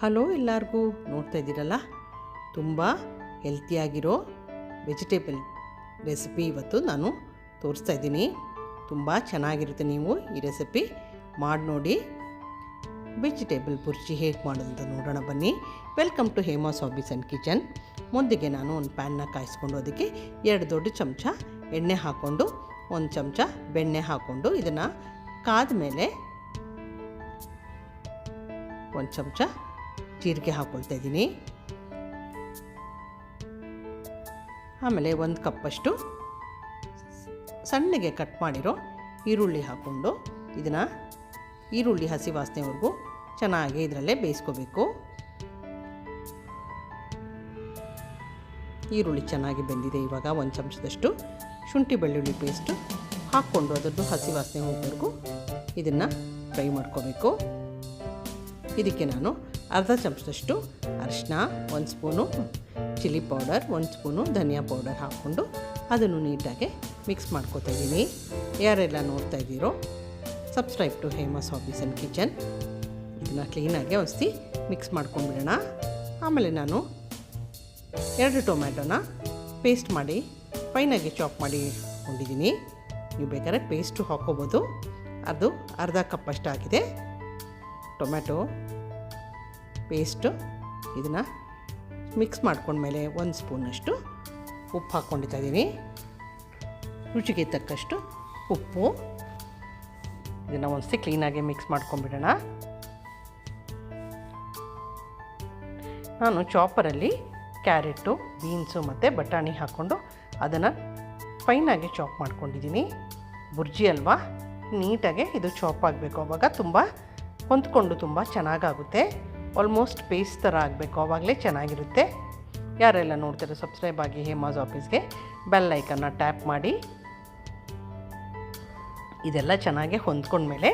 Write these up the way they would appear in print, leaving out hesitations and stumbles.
Hello ಎಲ್ಲರಿಗೂ, ನೋಡ್ತಾ ಇದ್ದೀರಲ್ಲ, ತುಂಬ ಹೆಲ್ತಿಯಾಗಿರೋ ವೆಜಿಟೇಬಲ್ ರೆಸಿಪಿ ಇವತ್ತು ನಾನು ತೋರಿಸ್ತಾ ಇದ್ದೀನಿ. ತುಂಬ ಚೆನ್ನಾಗಿರುತ್ತೆ. ನೀವು ಈ ರೆಸಿಪಿ ಮಾಡಿ ನೋಡಿ. ವೆಜಿಟೇಬಲ್ ಬುರ್ಜಿ ಹೇಗೆ ಮಾಡೋದು ಅಂತ ನೋಡೋಣ ಬನ್ನಿ. Welcome to Hema's hobbies and kitchen. ಮುಂದಿಗೆ ನಾನು ಒಂದು ಪ್ಯಾನ್ನ ಕಾಯಿಸ್ಕೊಂಡು ಅದಕ್ಕೆ 2 ದೊಡ್ಡ ಚಮಚ ಎಣ್ಣೆ ಹಾಕ್ಕೊಂಡು 1 ಚಮಚ ಬೆಣ್ಣೆ ಹಾಕ್ಕೊಂಡು ಇದನ್ನು ಕಾದ ಮೇಲೆ 1 ಚಮಚ ಜೀರಿಗೆ ಹಾಕ್ಕೊಳ್ತಾ ಇದ್ದೀನಿ. ಆಮೇಲೆ 1 ಕಪ್ಪಷ್ಟು ಸಣ್ಣಗೆ ಕಟ್ ಮಾಡಿರೋ ಈರುಳ್ಳಿ ಹಾಕ್ಕೊಂಡು ಇದನ್ನು ಈರುಳ್ಳಿ ಹಸಿ ವಾಸನೆವರೆಗೂ ಚೆನ್ನಾಗಿ ಇದರಲ್ಲೇ ಬೇಯಿಸ್ಕೋಬೇಕು. ಈರುಳ್ಳಿ ಚೆನ್ನಾಗಿ ಬೆಂದಿದೆ. ಇವಾಗ 1 ಚಮಚದಷ್ಟು ಶುಂಠಿ ಬೆಳ್ಳುಳ್ಳಿ ಪೇಸ್ಟು ಹಾಕ್ಕೊಂಡು ಅದರದ್ದು ಹಸಿ ವಾಸನೆ ಹೋಗೋವರೆಗೂ ಇದನ್ನು ಫ್ರೈ ಮಾಡ್ಕೋಬೇಕು. ಇದಕ್ಕೆ ನಾನು ಅರ್ಧ ಚಮಚದಷ್ಟು ಅರಿಶಿನ, 1 ಸ್ಪೂನು ಚಿಲ್ಲಿ ಪೌಡರ್, 1 ಸ್ಪೂನು ಧನಿಯಾ ಪೌಡರ್ ಹಾಕ್ಕೊಂಡು ಅದನ್ನು ನೀಟಾಗಿ ಮಿಕ್ಸ್ ಮಾಡ್ಕೋತಾ ಇದ್ದೀನಿ. ಯಾರೆಲ್ಲ ನೋಡ್ತಾ ಇದ್ದೀರೋ subscribe to Hema's hobbies and kitchen. ಇದನ್ನು ಕ್ಲೀನಾಗಿ ಒಂದ್ಸತಿ ಮಿಕ್ಸ್ ಮಾಡ್ಕೊಂಡ್ಬಿಡೋಣ. ಆಮೇಲೆ ನಾನು 2 ಟೊಮ್ಯಾಟೋನ ಪೇಸ್ಟ್ ಮಾಡಿ ಫೈನಾಗಿ ಚಾಪ್ ಮಾಡಿ ಇಟ್ಕೊಂಡಿದ್ದೀನಿ. ನೀವು ಬೇಕಾದ್ರೆ ಪೇಸ್ಟು ಹಾಕ್ಕೋಬೋದು. ಅದು ಅರ್ಧ ಕಪ್ಪಷ್ಟು ಆಗಿದೆ ಟೊಮ್ಯಾಟೊ ಪೇಸ್ಟು. ಇದನ್ನು ಮಿಕ್ಸ್ ಮಾಡ್ಕೊಂಡ್ಮೇಲೆ 1 ಸ್ಪೂನಷ್ಟು ಉಪ್ಪು ಹಾಕ್ಕೊಂಡಿತಾ ಇದ್ದೀನಿ. ರುಚಿಗೆ ತಕ್ಕಷ್ಟು ಉಪ್ಪು. ಇದನ್ನು ಒಂದ್ಸತಿ ಕ್ಲೀನಾಗಿ ಮಿಕ್ಸ್ ಮಾಡ್ಕೊಂಡ್ಬಿಡೋಣ. ನಾನು ಚಾಪರಲ್ಲಿ ಕ್ಯಾರೆಟು, ಬೀನ್ಸು ಮತ್ತು ಬಟಾಣಿ ಹಾಕ್ಕೊಂಡು ಅದನ್ನು ಫೈನಾಗಿ ಚಾಪ್ ಮಾಡ್ಕೊಂಡಿದ್ದೀನಿ. ಬುರ್ಜಿ ಅಲ್ವಾ, ನೀಟಾಗಿ ಇದು ಚಾಪ್ ಆಗಬೇಕು. ಆವಾಗ ತುಂಬ ಹೊಂದ್ಕೊಂಡು ತುಂಬ ಚೆನ್ನಾಗಾಗುತ್ತೆ. ಆಲ್ಮೋಸ್ಟ್ ಪೇಸ್ಟ್ ಥರ ಆಗಬೇಕು, ಆವಾಗಲೇ ಚೆನ್ನಾಗಿರುತ್ತೆ. ಯಾರೆಲ್ಲ ನೋಡ್ತೀರೋ ಸಬ್ಸ್ಕ್ರೈಬ್ ಆಗಿ ಹೇಮಾಸ್ ಆಫೀಸ್ಗೆ, ಬೆಲ್ ಐಕನ್ನ ಟ್ಯಾಪ್ ಮಾಡಿ. ಇದೆಲ್ಲ ಚೆನ್ನಾಗಿ ಹೊಂದ್ಕೊಂಡ್ಮೇಲೆ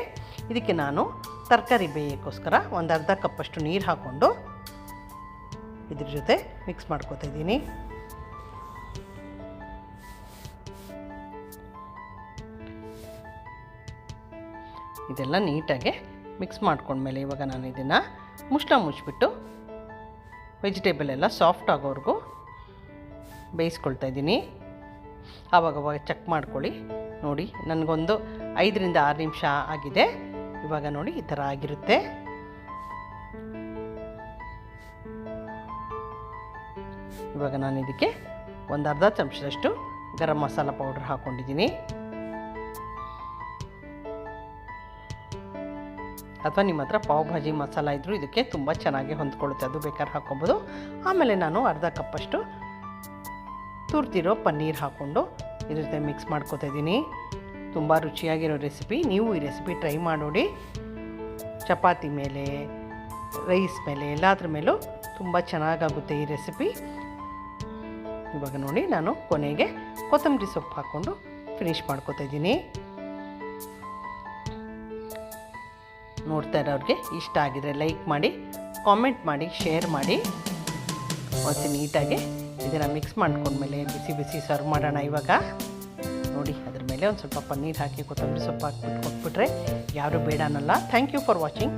ಇದಕ್ಕೆ ನಾನು ತರಕಾರಿ ಬೇಯೋಕ್ಕೋಸ್ಕರ ಒಂದು ಅರ್ಧ ಕಪ್ಪಷ್ಟು ನೀರು ಹಾಕ್ಕೊಂಡು ಇದ್ರ ಜೊತೆ ಮಿಕ್ಸ್ ಮಾಡ್ಕೊತಾ ಇದ್ದೀನಿ. ಇದೆಲ್ಲ ನೀಟಾಗಿ ಮಿಕ್ಸ್ ಮಾಡ್ಕೊಂಡ್ಮೇಲೆ ಇವಾಗ ನಾನು ಇದನ್ನು ಮುಚ್ಚಿಬಿಟ್ಟು ವೆಜಿಟೇಬಲ್ ಎಲ್ಲ ಸಾಫ್ಟ್ ಆಗೋವರೆಗೂ ಬೇಯಿಸ್ಕೊಳ್ತಾ ಇದ್ದೀನಿ. ಆವಾಗವಾಗ ಚೆಕ್ ಮಾಡ್ಕೊಳ್ಳಿ. ನೋಡಿ, ನನಗೊಂದು 5 ರಿಂದ 6 ನಿಮಿಷ ಆಗಿದೆ. ಇವಾಗ ನೋಡಿ ಈ ಥರ ಆಗಿರುತ್ತೆ. ಇವಾಗ ನಾನು ಇದಕ್ಕೆ ಒಂದು ಅರ್ಧ ಚಮಚದಷ್ಟು ಗರಂ ಮಸಾಲ ಪೌಡರ್ ಹಾಕ್ಕೊಂಡಿದ್ದೀನಿ. ಅಥವಾ ನಿಮ್ಮ ಹತ್ರ ಪಾವ್ ಭಾಜಿ ಮಸಾಲ ಇದ್ದರೂ ಇದಕ್ಕೆ ತುಂಬ ಚೆನ್ನಾಗಿ ಹೊಂದ್ಕೊಳ್ಳುತ್ತೆ, ಅದು ಬೇಕಾದ್ರೆ ಹಾಕ್ಕೊಬೋದು. ಆಮೇಲೆ ನಾನು ಅರ್ಧ ಕಪ್ಪಷ್ಟು ತುರ್ದಿರೋ ಪನ್ನೀರ್ ಹಾಕ್ಕೊಂಡು ಇದ್ರ ಜೊತೆ ಮಿಕ್ಸ್ ಮಾಡ್ಕೊತಾ ಇದ್ದೀನಿ. ತುಂಬ ರುಚಿಯಾಗಿರೋ ರೆಸಿಪಿ. ನೀವು ಈ ರೆಸಿಪಿ ಟ್ರೈ ಮಾಡಿ. ಚಪಾತಿ ಮೇಲೆ, ರೈಸ್ ಮೇಲೆ, ಎಲ್ಲದ್ರ ಮೇಲೂ ತುಂಬ ಚೆನ್ನಾಗಾಗುತ್ತೆ ಈ ರೆಸಿಪಿ. ಇವಾಗ ನೋಡಿ ನಾನು ಕೊನೆಗೆ ಕೊತ್ತಂಬರಿ ಸೊಪ್ಪು ಹಾಕ್ಕೊಂಡು ಫಿನಿಷ್ ಮಾಡ್ಕೊತಾ ಇದ್ದೀನಿ. ನೋಡ್ತಾ ಇರೋರಿಗೆ ಇಷ್ಟ ಆಗಿದ್ರೆ ಲೈಕ್ ಮಾಡಿ, ಕಾಮೆಂಟ್ ಮಾಡಿ, ಶೇರ್ ಮಾಡಿ. ಮತ್ತು ನೀಟಾಗಿ ಇದನ್ನು ಮಿಕ್ಸ್ ಮಾಡ್ಕೊಂಡ್ಮೇಲೆ ಬಿಸಿ ಬಿಸಿ ಸರ್ವ್ ಮಾಡೋಣ. ಇವಾಗ ನೋಡಿ, ಅದ್ರ ಮೇಲೆ ಒಂದು ಸ್ವಲ್ಪ ಪನ್ನೀರ್ ಹಾಕಿ ಕೊತ್ತಂಬರಿ ಸೊಪ್ಪು ಹಾಕ್ಬಿಟ್ಟು ಕೊಟ್ಬಿಟ್ರೆ ಯಾರೂ ಬೇಡ ಅನ್ನಲ್ಲ. Thank you for watching.